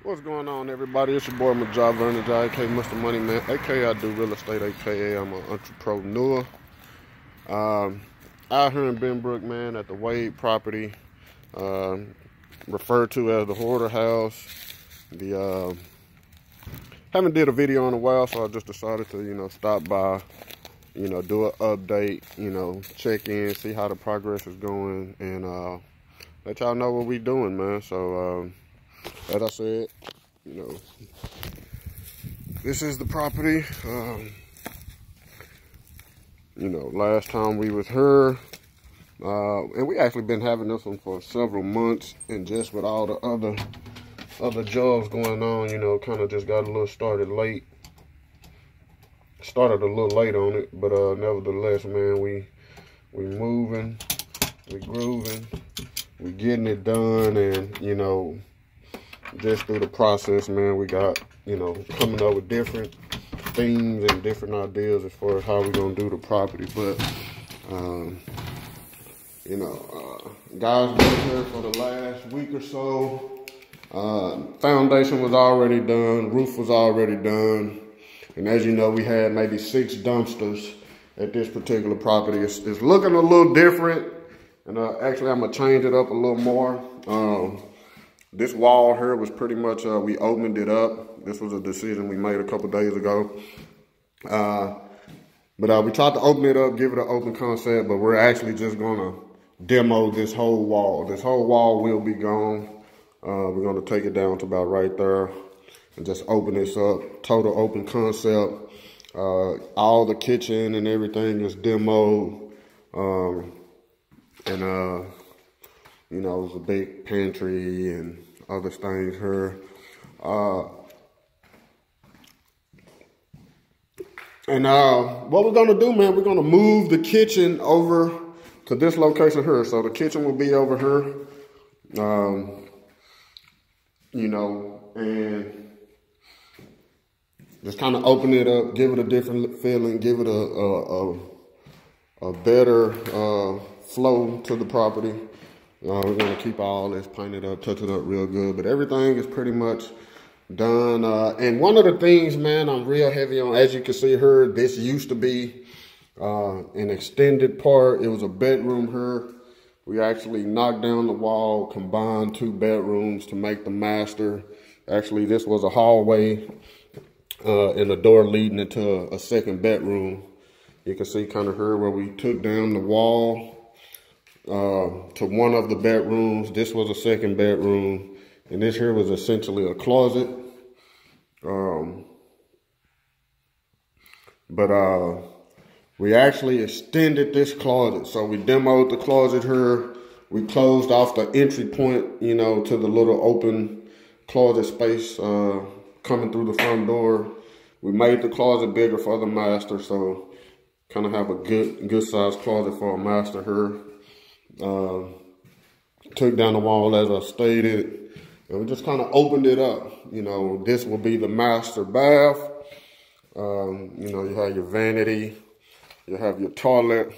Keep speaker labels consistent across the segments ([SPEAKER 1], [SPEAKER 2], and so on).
[SPEAKER 1] What's going on, everybody? It's your boy Majah Vernon, aka Mr. Money Man, aka I do real estate, aka I'm an entrepreneur. Out here in Benbrook, man, at the Wade property, referred to as the Hoarder House. Haven't did a video in a while, so I just decided to, stop by, do an update, check in, see how the progress is going, and let y'all know what we doing, man. So, as I said, this is the property. Last time we was here, and we actually been having this one for several months, and just with all the other jobs going on, kind of just got a little started a little late on it, but nevertheless, man, we moving, we grooving, we getting it done, and just through the process, man, we got coming up with different themes and different ideas as far as how we're gonna do the property. But guys been here for the last week or so. Foundation was already done, roof was already done, and as you know, we had maybe 6 dumpsters at this particular property. It's looking a little different, and actually I'm gonna change it up a little more. This wall here was pretty much, we opened it up. This was a decision we made a couple days ago. But we tried to open it up, give it an open concept, but we're actually just gonna demo this whole wall. This whole wall will be gone. We're gonna take it down to about right there and just open this up. Total open concept. All the kitchen and everything is demoed. There's a big pantry and other things here. What we're gonna do, man, we're gonna move the kitchen over to this location here. So the kitchen will be over here, and just kind of open it up, give it a different feeling, give it a better flow to the property. We're gonna keep all this painted up, touch it up real good, but everything is pretty much done. And one of the things, man, I'm real heavy on, as you can see here, this used to be an extended part. It was a bedroom here. We actually knocked down the wall, combined 2 bedrooms to make the master. Actually, this was a hallway and a door leading into a second bedroom. You can see kind of here where we took down the wall to one of the bedrooms. This was a second bedroom, and this here was essentially a closet. We actually extended this closet. So we demoed the closet here. We closed off the entry point, to the little open closet space coming through the front door. We made the closet bigger for the master, so kind of have a good sized closet for a master here. Took down the wall, as I stated, and we just kind of opened it up. This will be the master bath. You have your vanity, you have your toilet,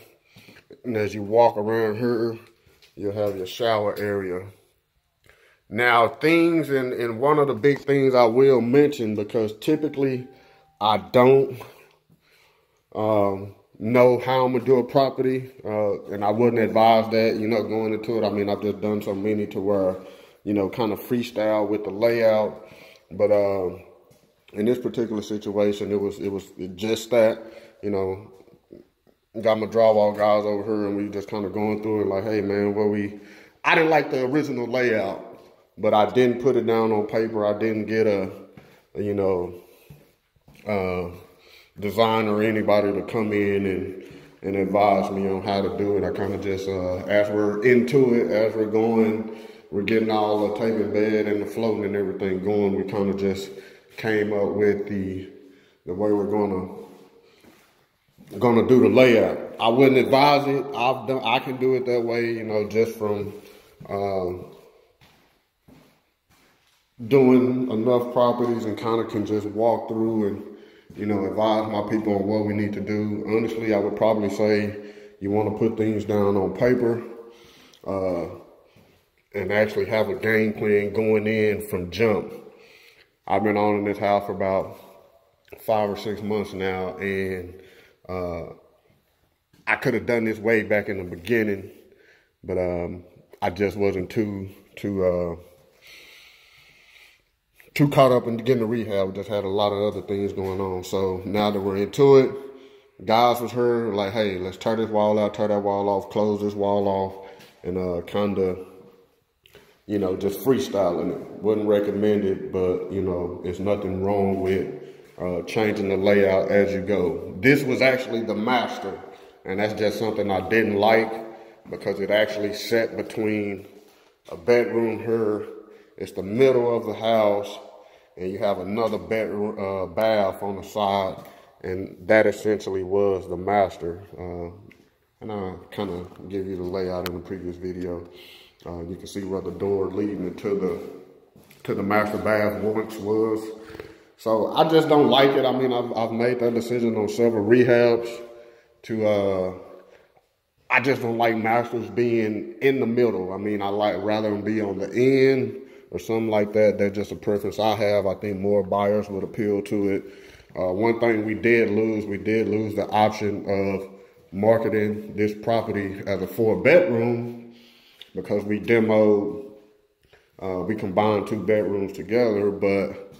[SPEAKER 1] and as you walk around here, you'll have your shower area. Now, things, and one of the big things I will mention, because typically I don't know how I'm gonna do a property, and I wouldn't advise that, going into it. I mean, I've just done so many to where, kind of freestyle with the layout. But in this particular situation, it was just that, got my drywall guys over here, and we just kind of going through it like, hey man, I didn't like the original layout, but I didn't put it down on paper. I didn't get a designer or anybody to come in and advise me on how to do it. I kind of just, as we're into it, as we're going, we're getting all the taping bed and the floating and everything going, we kind of just came up with the way we're gonna do the layout. I wouldn't advise it. I can do it that way, just from doing enough properties, and kind of can just walk through and advise my people on what we need to do. Honestly, I would probably say you want to put things down on paper and actually have a game plan going in from jump. I've been owning this house for about 5 or 6 months now, and I could have done this way back in the beginning, but I just wasn't too caught up in getting the rehab. We just had a lot of other things going on. So now that we're into it, guys was heard like, hey, let's tear this wall out, tear that wall off, close this wall off, and kind of, you know, just freestyling it. Wouldn't recommend it, but, you know, it's nothing wrong with changing the layout as you go. This was actually the master, and that's just something I didn't like because it actually sat between a bedroom here. It's the middle of the house, and you have another bedroom, bath on the side, and that essentially was the master. And I'll kind of give you the layout in the previous video. You can see where the door leading into the master bath once was. So I just don't like it. I mean, I've made that decision on several rehabs to, I just don't like masters being in the middle. I mean, I like rather them be on the end or something like that. That's just a preference I have. I think more buyers would appeal to it. One thing we did lose the option of marketing this property as a 4-bedroom because we demoed, we combined 2 bedrooms together, but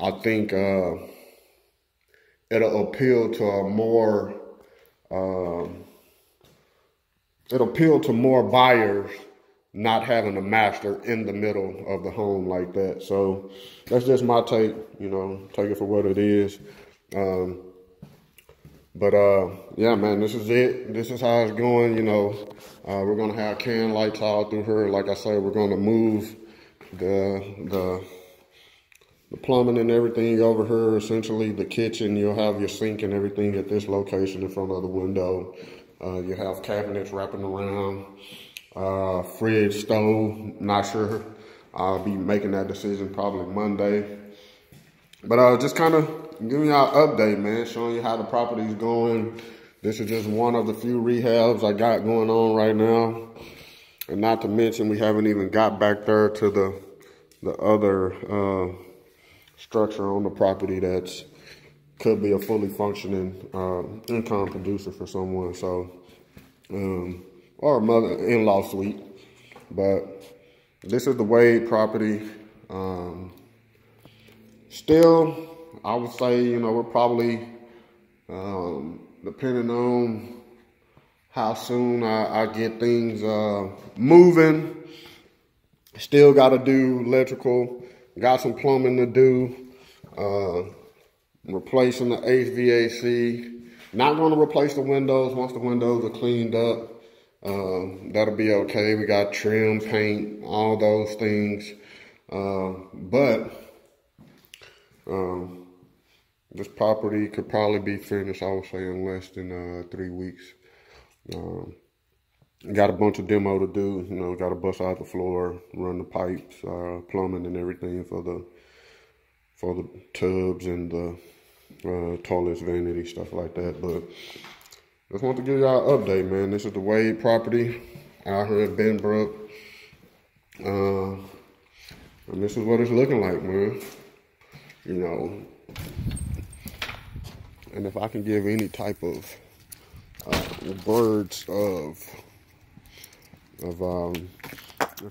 [SPEAKER 1] I think it'll appeal to a more, it'll appeal to more buyers not having a master in the middle of the home like that. So that's just my take, you know, take it for what it is. Yeah, man, this is it. This is how it's going, you know. We're going to have can lights all through here. Like I said, we're going to move the plumbing and everything over here. Essentially, the kitchen, you'll have your sink and everything at this location in front of the window. You have cabinets wrapping around. Fridge, stove, not sure. I'll be making that decision probably Monday. But just kind of giving y'all an update, man, showing you how the property's going. This is just one of the few rehabs I got going on right now. And not to mention, we haven't even got back there to the other structure on the property that's could be a fully functioning income producer for someone. So, or a mother-in-law suite. But this is the Wade property. Still, I would say, you know, we're probably, depending on how soon I get things moving, still got to do electrical, got some plumbing to do, replacing the HVAC. Not going to replace the windows once the windows are cleaned up. That'll be okay. We got trim, paint, all those things. But this property could probably be finished, I would say, in less than 3 weeks. Got a bunch of demo to do. You know, got to bust out the floor, run the pipes, plumbing and everything for the tubs and the toilets, vanity, stuff like that. But just want to give y'all an update, man. This is the Wade property out here at Benbrook. And this is what it's looking like, man. You know, and if I can give any type of words as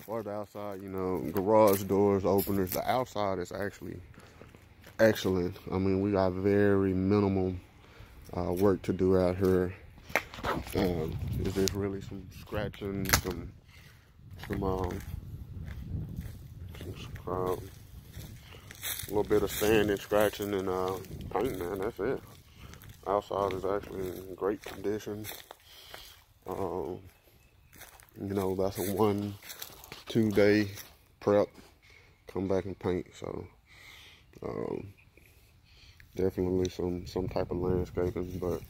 [SPEAKER 1] far as the outside, you know, garage doors, openers, the outside is actually excellent. I mean, we got very minimal work to do out here. There's just really some scratching, some a little bit of sanding, scratching, and paint, man. That's it. Outside is actually in great condition. You know, that's a 1-2 day prep. Come back and paint. So definitely some type of landscaping. But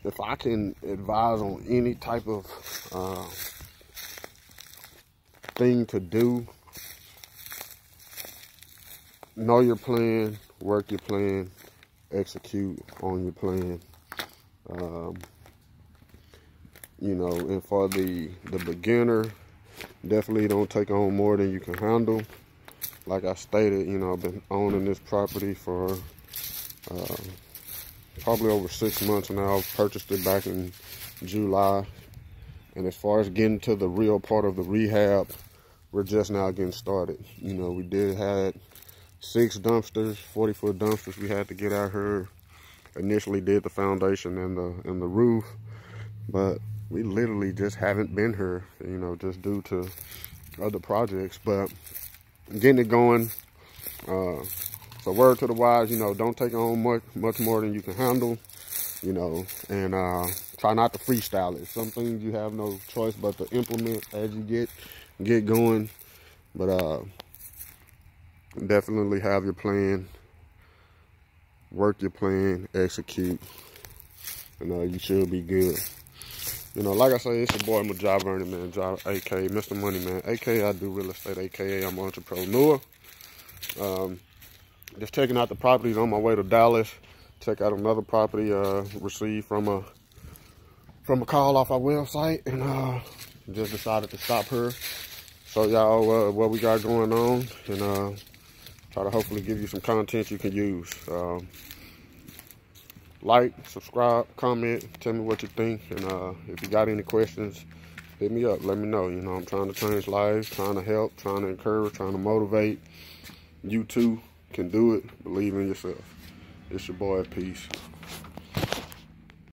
[SPEAKER 1] if I can advise on any type of thing to do, know your plan, work your plan, execute on your plan. You know, and for the beginner, Definitely don't take on more than you can handle. Like I stated, you know, I've been owning this property for probably over 6 months now. I've purchased it back in July. And as far as getting to the real part of the rehab, we're just now getting started. You know, we had 6 dumpsters, 40-foot dumpsters we had to get out here. Initially did the foundation and the roof, but we literally just haven't been here, you know, just due to other projects. But getting it going, so word to the wise, you know, don't take on much more than you can handle, you know, and try not to freestyle it. Some things you have no choice but to implement as you get going. But definitely have your plan, work your plan, execute, and you should be good. You know, like I say, it's your boy, Majah Vernon, man, aka Mr. Money Man, aka I do real estate, aka I'm an entrepreneur. Just checking out the properties on my way to Dallas. Check out another property received from a call off our website, and just decided to stop here. So y'all what we got going on, and try to hopefully give you some content you can use. Like, subscribe, comment, tell me what you think, and if you got any questions, hit me up, let me know. You know, I'm trying to change lives, trying to help, trying to encourage, trying to motivate. You too can do it. Believe in yourself. It's your boy. Peace.